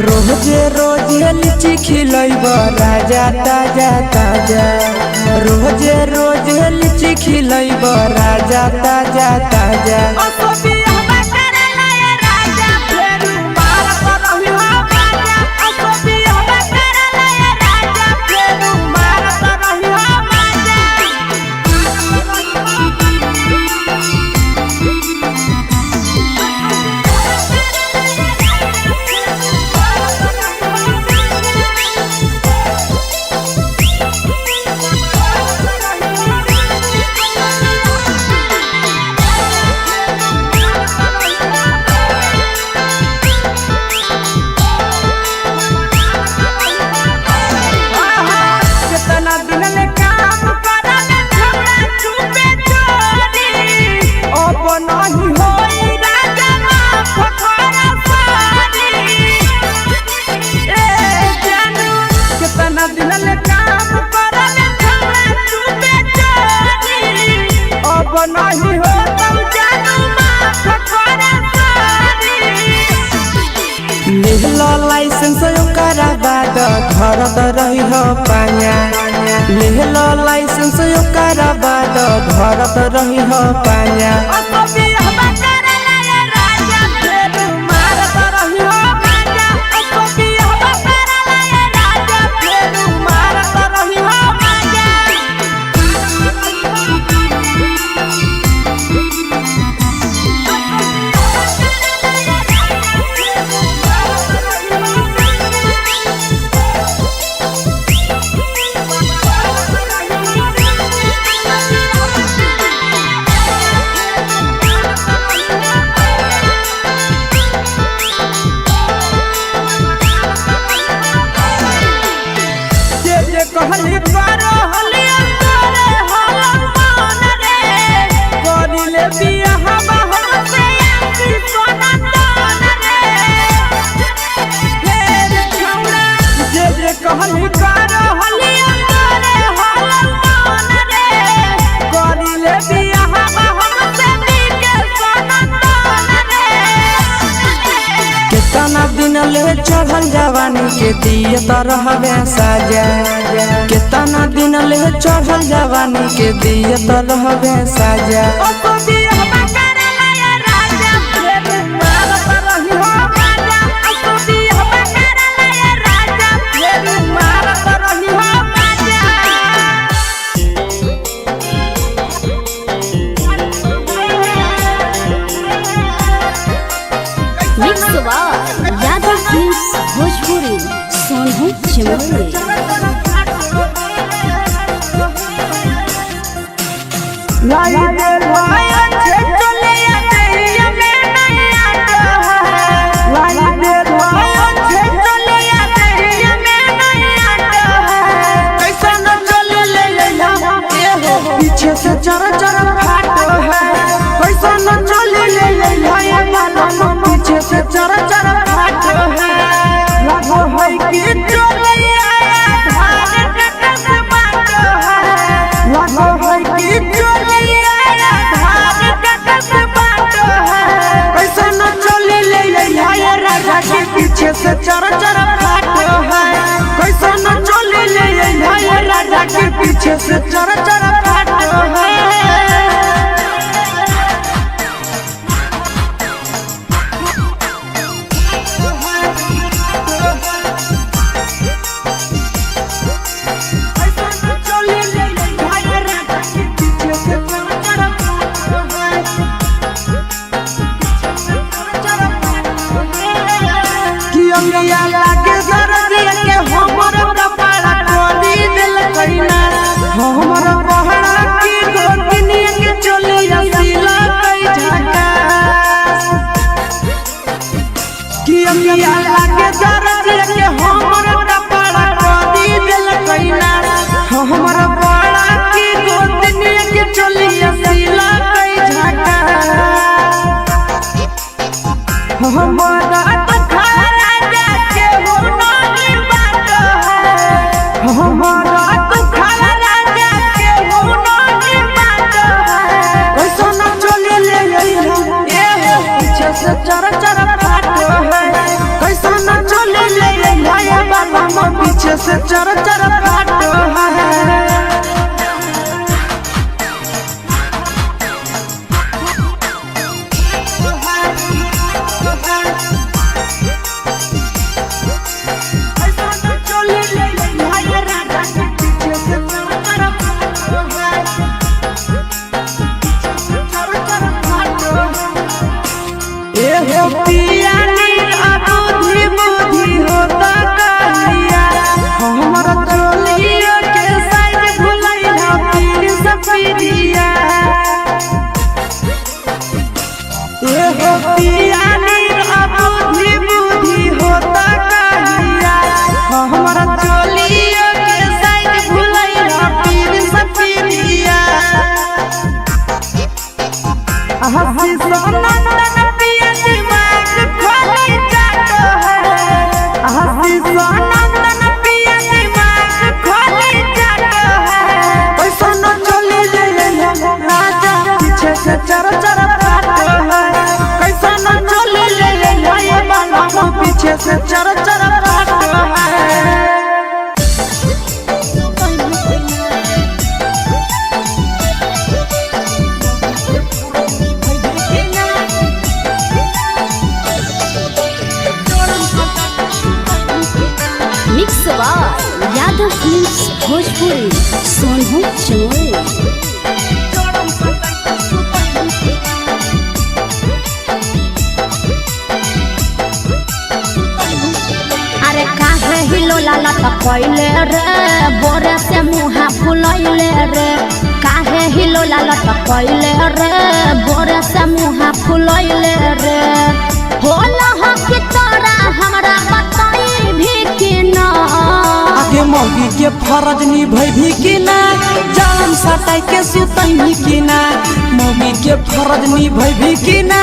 रोजे रोजे लीची खिलैब राजा ताजा ताजा रोजे रोजे लीची खिलैब राजा ताजा ताजा लाइसेंस ओकरा बाद घर त रही हो पाया लेहलो लाइसेंस ओकरा बाद घर त रही हो पाया चढ़ल जवानी के दिए तो रहबे साजा कितना दिन ले चढ़ल जवानी के दिए तो रहबे साजा भोजपुरी सोनू चिमोली पीछे से चर चर फाटो है पैसा न चले पीछे से चर चर फाटो है लगो है कि चलिया धान कटस बाटो है लगो है कि चलिया धान कटस बाटो है पैसा न चले राजा के पीछे से चर चर फाटो है पैसा न चले राजा के पीछे से चर चर फाटो है हमारा बड़ा की गोतनी के चलिया सिला कई झका हमारा दुखारा जाके हो नहीं बात है हमारा दुखारा जाके हो नहीं बात है कैसा न चले ले ये पीछे से चर चर फाट है कैसा न चले ले ये बाबा पीछे से चर चर फाट है पिया बुद्धि बुद्धि होता कहिया हमारा चोलिया के साइड भुलैया पीर सपीरिया पिया बुद्धि बुद्धि होता कहिया हमारा चोलिया के साइड भुलैया पीर सपीरिया हंसी सोना चर चर कैसा न चले ले बाबा पीछे से चर चर मिक्स यादव फिल्म्स भोजपुरी सोनू चोर हिलोला त पहिले रे बोरे से मुहा फुलैले रे काहे हिलोला त पहिले रे बोरे से मुहा फुलैले रे होला हो कि तोरा हमरा बताई भी कि ना आगे मौगी के फरज निभै भी कि ना जान सटाई के सुतई भी कि ना मौगी के फरज निभै भी कि ना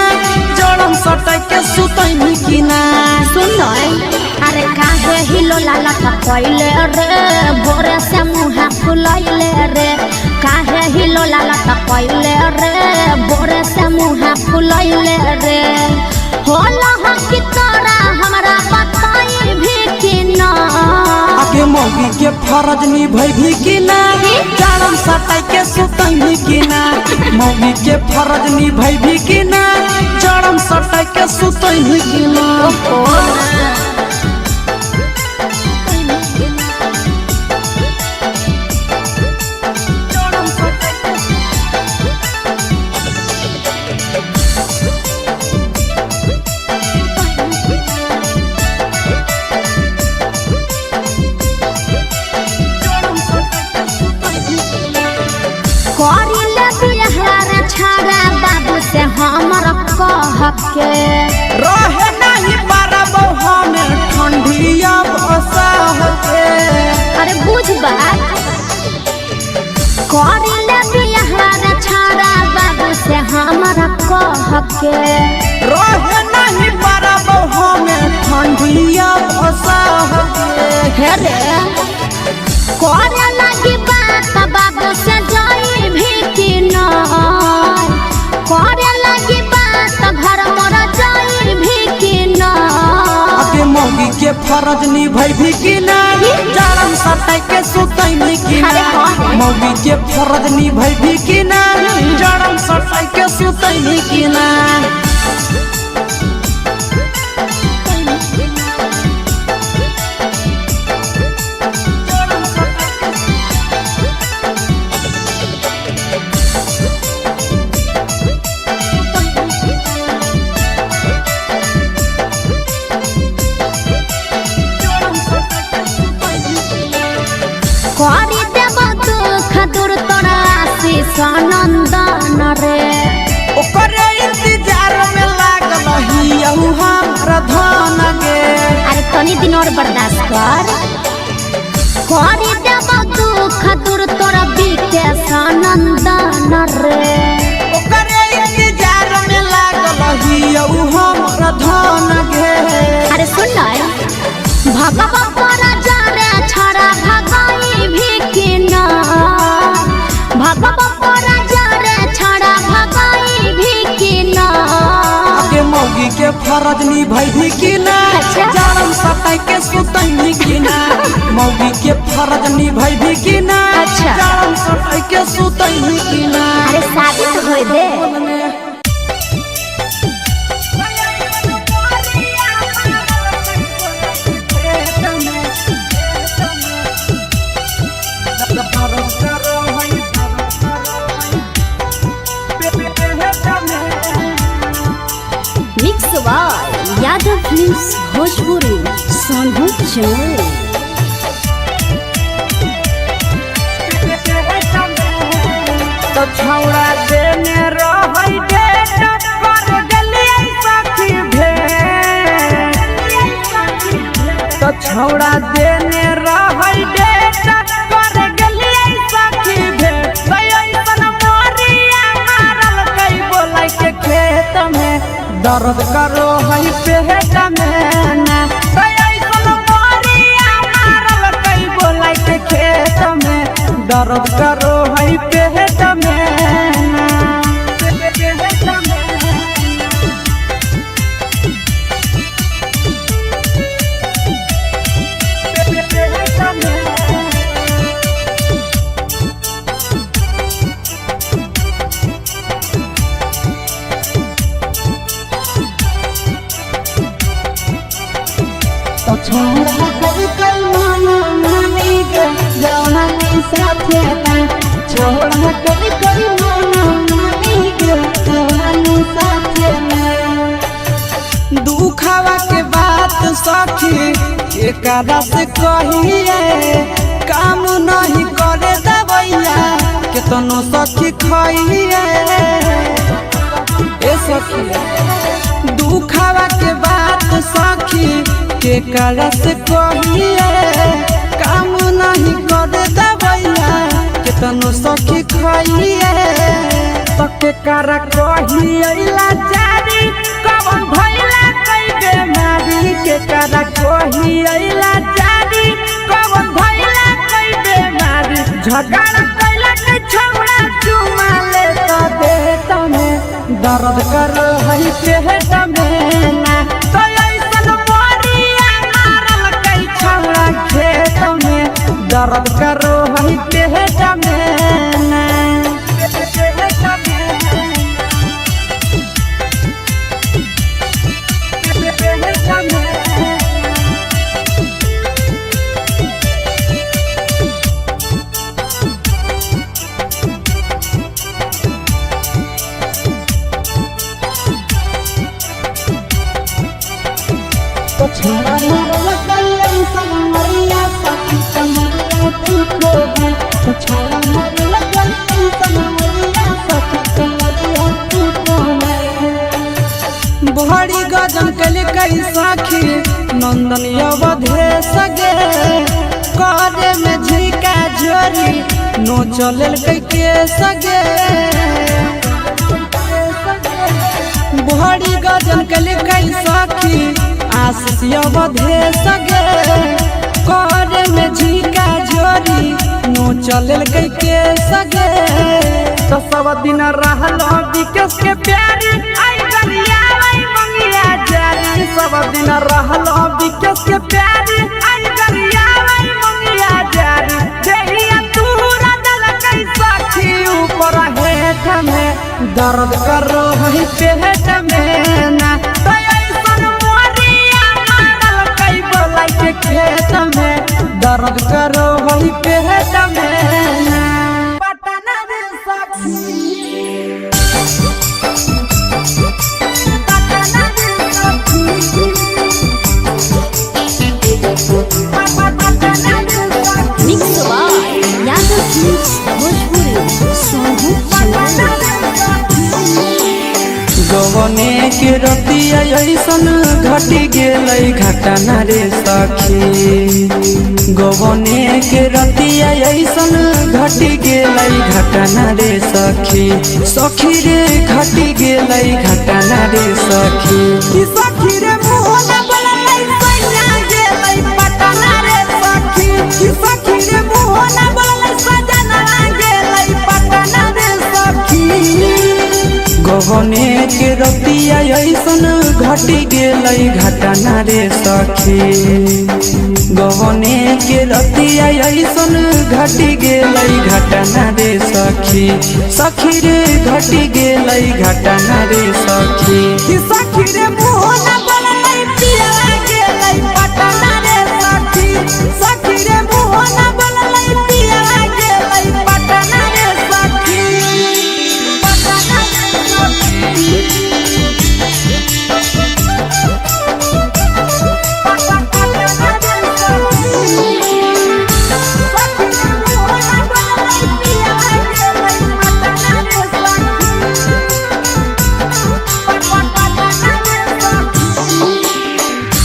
जड़म सटाई के सुतई भी कि ना सुन अरे काहे हिलोला त पहिले रे बोरे से मुहा फुलैले रे काहे हिलोला त पहिले रे बोरे से मुहा फुलैले रे होला हो कि तोरा हमरा बताई भी कि ना आगे मौगी के फरज निभै भी कि ना जड़म सटाई के सुतई भी कि ना मौगी के फरज निभै भी कि ना जड़म सटाई के सुतई भी कि ना बाबू से हमर कह के रहे नहीं पारबो हमें ठंडिया बसह के अरे बुझ बात करिले बिहार छाड़ा बाबू से हमर कह के रहे नहीं पारबो हमें ठंडिया बसह के रे करे लगी बात बाबू से जाई भी कि ना करे लगी बात घर मोरा जाई भी कि ना आगे मौगी के फरज निभै भी कि ना जड़म सटाई के सुतई भी कि ना मौगी के फरज निभै भी कि ना जड़म सटाई के सुतई भी कि ना करी देव दुख दूर तोरा आशीष नंदन रे ओकरे इंतजार में लागल ही हमरा धन गे अरे तनी दिन और बर्दाश्त कर करी देव दुख दूर तोरा बीके नंदन रे ओकरे इंतजार में लागल ही हमरा धन अरे सुन ना भगवा परा जा रे छड़ा भगाई भी कि ना भगवा परा जा रे छड़ा भगाई भी कि ना के मौगी के फरज निभाई भी कि ना जान सताई के सुतई कि ना मौगी के फरज निभाई भी कि ना जान सताई के सुतई कि ना अरे शादी तो होई दे मिक्स यादव फिल्म्स भोजपुरी सोनू चौल तो छौड़ा देने रहई डेट कर गलिए सखी भेंट तो छौड़ा देने रहई डेट कर गलिए सखी भेंट ऐसन मोरिया मारल कई बोलाई के खेत में दर्द करो हई पेट में ना ऐसन मोरिया मारल कई बोलाई के खेत में दर्द करो हई पेट में ना तो छोड़ा कभी कल माना मानी के जवानी साथे में छोड़ा कभी कल माना मानी के जवानी साथे में दुखावा के बात सखी एकरा से कहिए काम नहीं करे दबैया केतनो सखी खइए ए सखी दुखावा के बात सखी के करस कहिए काम नहीं करे दबैया केतनो सखी खइए तो के कर कहिए लाचारी कवन भइला कई बेमारी के कर कहिए लाचारी कवन भइला कई बेमारी झगड़ा कैला के छौड़ा चुमा ले तो दे तने दर्द कर हई पेट में ना तो ऐसन मोरिया मारल कई छौड़ा खेत में दर्द करो हई पेट में ना तो छोड़ा मारल कई समरिया सखी समरिया तू को है तो छोड़ा मारल कई समरिया सखी समरिया तू को है बड़ी गजन कले कई सखी नंदन अवधे सगे करे में झिका झोरी नो चलल कई के सगे बड़ी गजन कले कई सखी आसिया बधे सगे करे में झिका झोरी नो चलल कई के सगे तो सब दिन रहल विकेश के प्यारी आई गलिया आई मंगिया जारी सब दिन रहल विकेश के प्यारी आई गलिया आई मंगिया जारी देहिया तूरा दल कई सखी ऊपर हेठ में दर्द करो हई पेट में ना तो ऐसन मोरिया मारल कई बोलाई के खेत में दर्द करो हई पेट में ना पटना रे सखी पटना रे सखी पटना रे सखी मिक्स यादव फिल्म्स भोजपुरी सोनू चौल गवने के रतिया ऐसन घटी गेलै घटना रे सखी गवने के रतिया ऐसन घटी गेलै घटना रे सखी सखी रे घटी गेलै घटना रे सखी सखी रे मुँह न बोलै गवने के रतिया ऐसन घटी गेलै घटना रे सखी गवने के रतिया ऐसन घटी गेलै घटना रे सखी सखी रे घटी गेलै घटना रे सखी सखी रे मुँह न बोललै पिया गेलै पटना रे सखी सखी रे मुँह न बोललै पिया गेलै पटना रे सखी पटना रे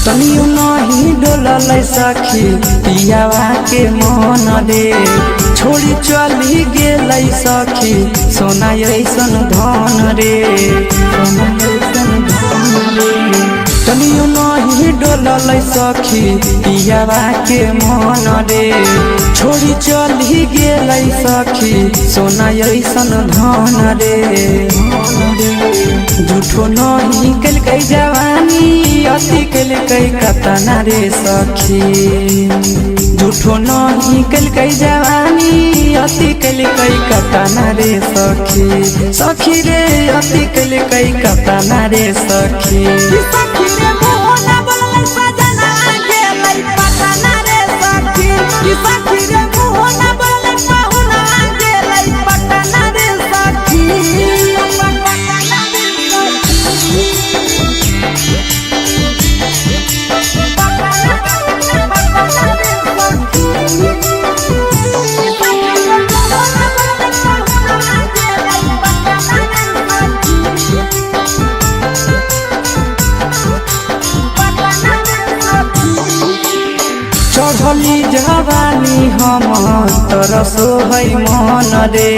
तनियो नहीं डोललै सखी पियावा के मन रे छोड़ी चली गेलै सखी सोना ऐसन धन रे सोना ऐसन धन रे तनियो नहीं डोललै सखी पियावा के मन रे छोड़ी चली गेलै सखी सोना ऐसन धन रे झूठो नहीं कलकै जवानी अति कलकै कतना रे सखी झूठो नहीं कलकै जवानी अति कलकै कतना रे सखी सखी रे अति कलकै कतना रे सखी सखी रे मुँह न बोललै सजना गेलै पटना रे सखी सखी रे मुँह न बोललै पाहुना गेलै पटना रे सखी चढ़ली जवानी हम तरसो है मन रे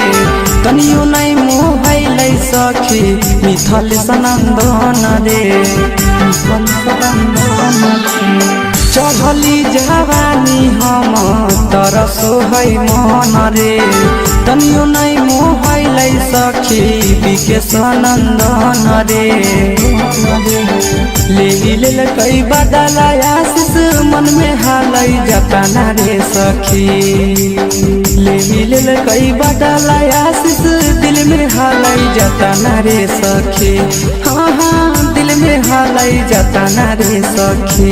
तनियो नहीं मोहलै सखी मिथल सनंदन रे मिथल सनंदन चढ़ली जवानी हम तरसो है मन रे तनियो नहीं मोहलै सखी विकेश नंदन रे ले कई बदला आशीष मन में हालै जतना रे सखी ले कई बदला आशीष दिल में हालै जतना रे सखी हाँ हाँ दिल में हालै जतना रे सखी